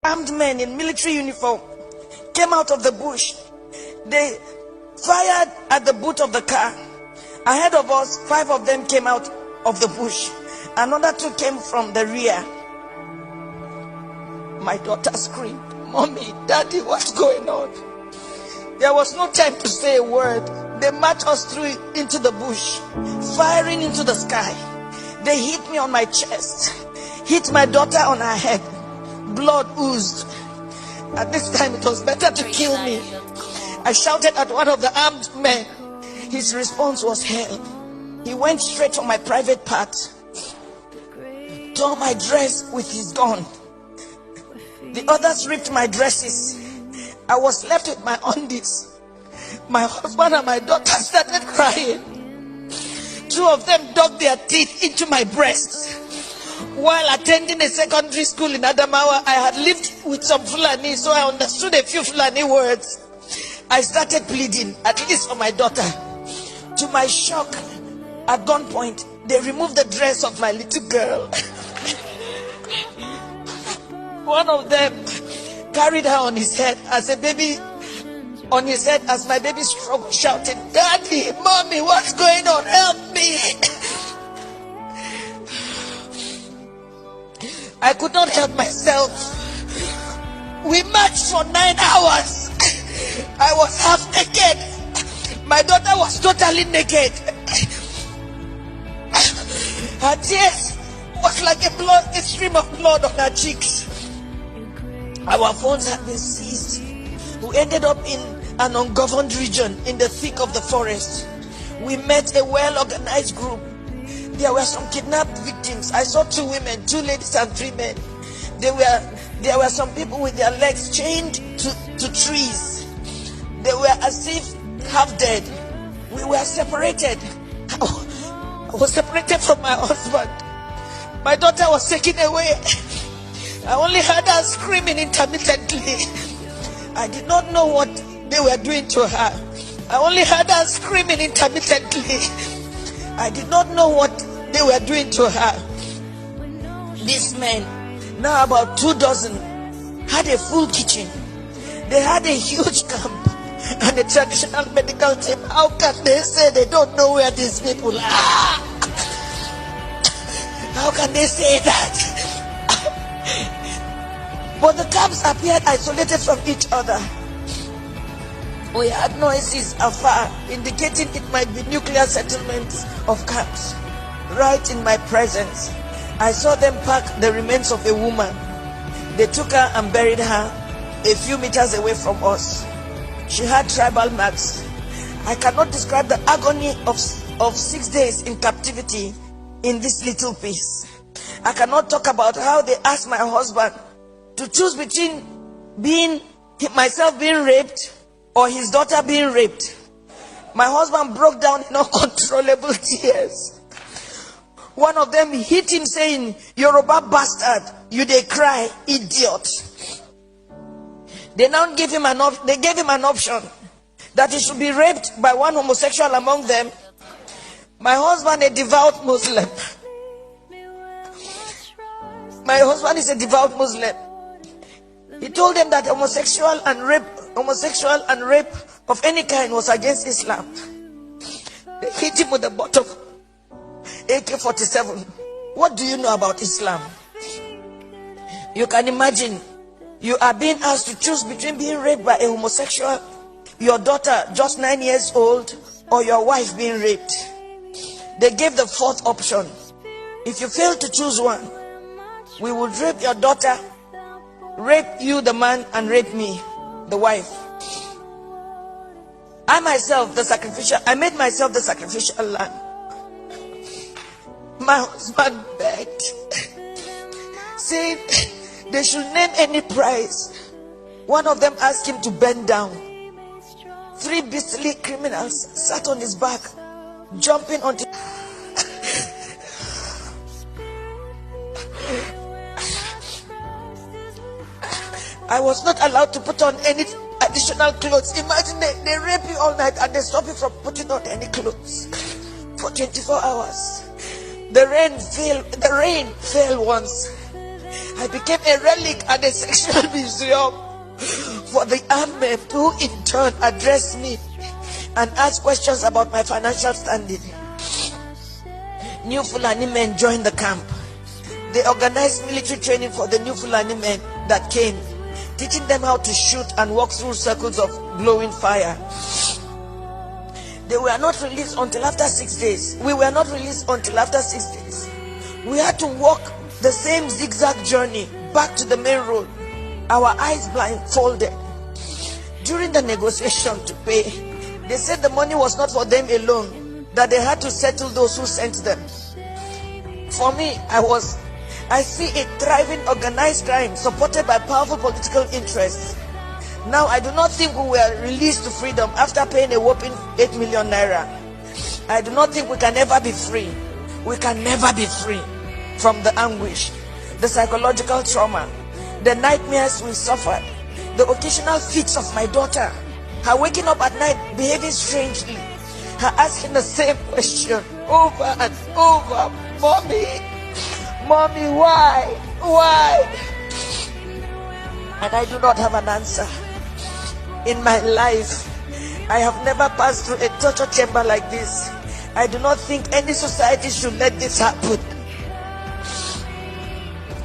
armed men in military uniform came out of the bush. They fired at the boot of the car. Ahead of us, 5 of them came out of the bush. Another 2 came from the rear. My daughter screamed, "Mommy, Daddy, what's going on?" There was no time to say a word. They marched us through into the bush, firing into the sky. They hit me on my chest, hit my daughter on her head. Blood oozed. At this time, it was better to kill me. I shouted at one of the armed men. His response was hell. He went straight for my private part, tore my dress with his gun. The others ripped my dresses. I was left with my undies. My husband and my daughter started crying. 2 of them dug their teeth into my breasts. While attending a secondary school in Adamawa, I had lived with some Fulani, so I understood a few Fulani words. I started pleading, at least for my daughter. To my shock, at gunpoint, they removed the dress of my little girl. One of them carried her on his head as a baby, on his head as my baby struggled, shouting, "Daddy, Mommy, what's going on? Help me!" I could not help myself. We marched for 9 hours. I was half naked. My daughter was totally naked. Her tears was like a stream of blood on her cheeks. Our phones had been seized. We ended up in an ungoverned region in the thick of the forest. We met a well-organized group. There were some kidnapped victims. I saw 2 women, 2 ladies and 3 men. There were some people with their legs chained to trees. They were as if half dead. We were separated. I was separated from my husband. My daughter was taken away. I only heard her screaming intermittently. I did not know what they were doing to her. I only heard her screaming intermittently. I did not know what they were doing to her. These men, now about 2 dozen, had a full kitchen. They had a huge camp and a traditional medical team. How can they say they don't know where these people are? How can they say that? But the camps appeared isolated from each other. We heard noises afar, indicating it might be nuclear settlements of camps. Right in my presence, I saw them pack the remains of a woman. They took her and buried her a few meters away from us. She had tribal marks. I cannot describe the agony of 6 days in captivity in this little piece. I cannot talk about how they asked my husband to choose between myself being raped or his daughter being raped. My husband broke down in uncontrollable tears. One of them hit him saying, "Yoruba bastard, you dey cry, idiot." They now gave him an option that he should be raped by one homosexual among them. My husband, a devout Muslim. My husband is a devout Muslim. He told them that homosexual and rape of any kind was against Islam. They hit him with the butt of AK-47. What do you know about Islam? You can imagine, you are being asked to choose between being raped by a homosexual, your daughter just 9 years old, or your wife being raped. They gave the 4th option. If you fail to choose one, we would rape your daughter, rape you, the man, and rape me, the wife. I made myself the sacrificial lamb. My husband begged, saying they should name any price. One of them asked him to bend down. 3 beastly criminals sat on his back, jumping onto. I was not allowed to put on any additional clothes. Imagine they rape you all night and they stop you from putting on any clothes for 24 hours. The rain fell once. I became a relic at the sexual museum for the armed men who in turn addressed me and asked questions about my financial standing. New Fulani men joined the camp. They organized military training for the new Fulani men that came, teaching them how to shoot and walk through circles of glowing fire. They were not released until after 6 days. We were not released until after 6 days. We had to walk the same zigzag journey back to the main road, our eyes blindfolded. During the negotiation to pay, they said the money was not for them alone, that they had to settle those who sent them. For me, I see a thriving organized crime supported by powerful political interests. Now, I do not think we were released to freedom after paying a whopping 8 million naira. I do not think we can ever be free. We can never be free from the anguish, the psychological trauma, the nightmares we suffered, the occasional fits of my daughter, her waking up at night behaving strangely, her asking the same question over and over, Mommy, why? And I do not have an answer. In my life, I have never passed through a torture chamber like this. I do not think any society should let this happen.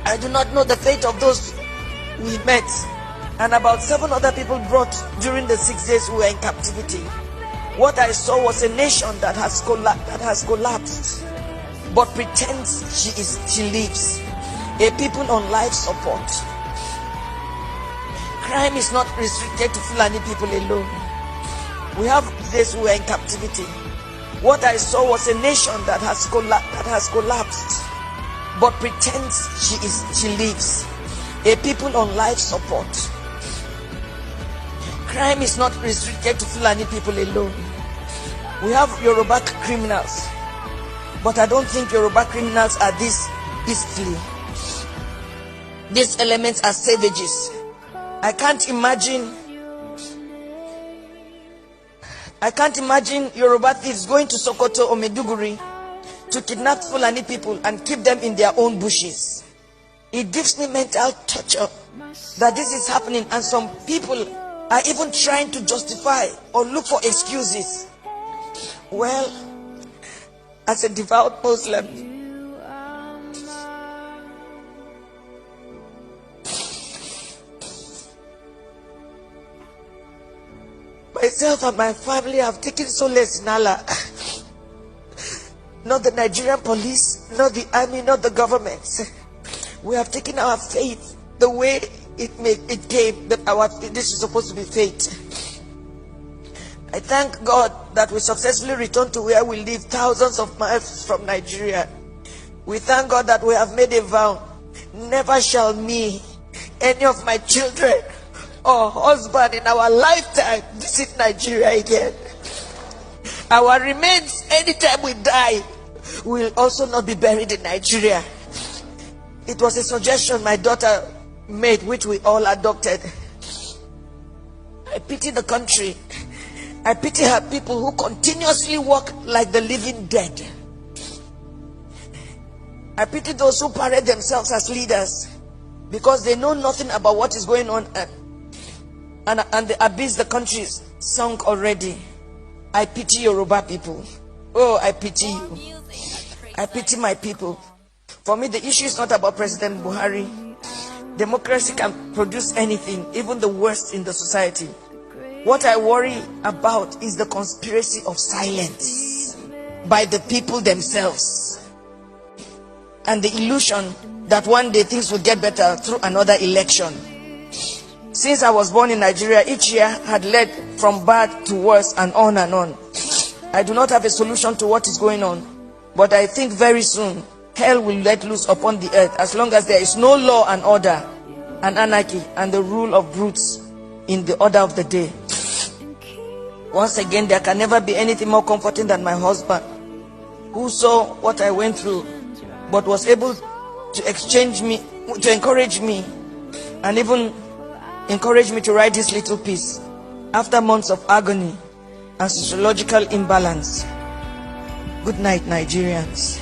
I do not know the fate of those we met and about 7 other people brought during the 6 days we were in captivity. What I saw was a nation that has collapsed, but pretends she lives. A people on life support. Crime is not restricted to Fulani people alone. We have those who were in captivity. What I saw was a nation that has collapsed, but pretends she lives. A people on life support. Crime is not restricted to Fulani people alone. We have Yoruba criminals, but I don't think Yoruba criminals are this beastly. These elements are savages. I can't imagine Yoruba thieves going to Sokoto or Maiduguri to kidnap Fulani people and keep them in their own bushes. It gives me mental torture that this is happening, and some people are even trying to justify or look for excuses. Well, as a devout Muslim, myself and my family have taken solace in Allah. Not the Nigerian police, not the army, not the government. We have taken our faith the way it came, that this is supposed to be fate. I thank God that we successfully returned to where we live, thousands of miles from Nigeria. We thank God that we have made a vow. Never shall me, any of my children or husband in our lifetime visit Nigeria again. Our remains, anytime we die, will also not be buried in Nigeria. It was a suggestion my daughter made, which we all adopted. I pity the country. I pity her people who continuously walk like the living dead. I pity those who parade themselves as leaders because they know nothing about what is going on and the abyss the country is sunk already. I pity Yoruba people. Oh, I pity you. I pity my people. For me, the issue is not about President Buhari. Democracy can produce anything, even the worst in the society. What I worry about is the conspiracy of silence by the people themselves and the illusion that one day things will get better through another election. Since I was born in Nigeria, each year had led from bad to worse and on and on. I do not have a solution to what is going on, but I think very soon hell will let loose upon the earth as long as there is no law and order and anarchy and the rule of brutes in the order of the day. Once again, there can never be anything more comforting than my husband, who saw what I went through but was able to encourage me and even encourage me to write this little piece after months of agony and sociological imbalance. Good night, Nigerians.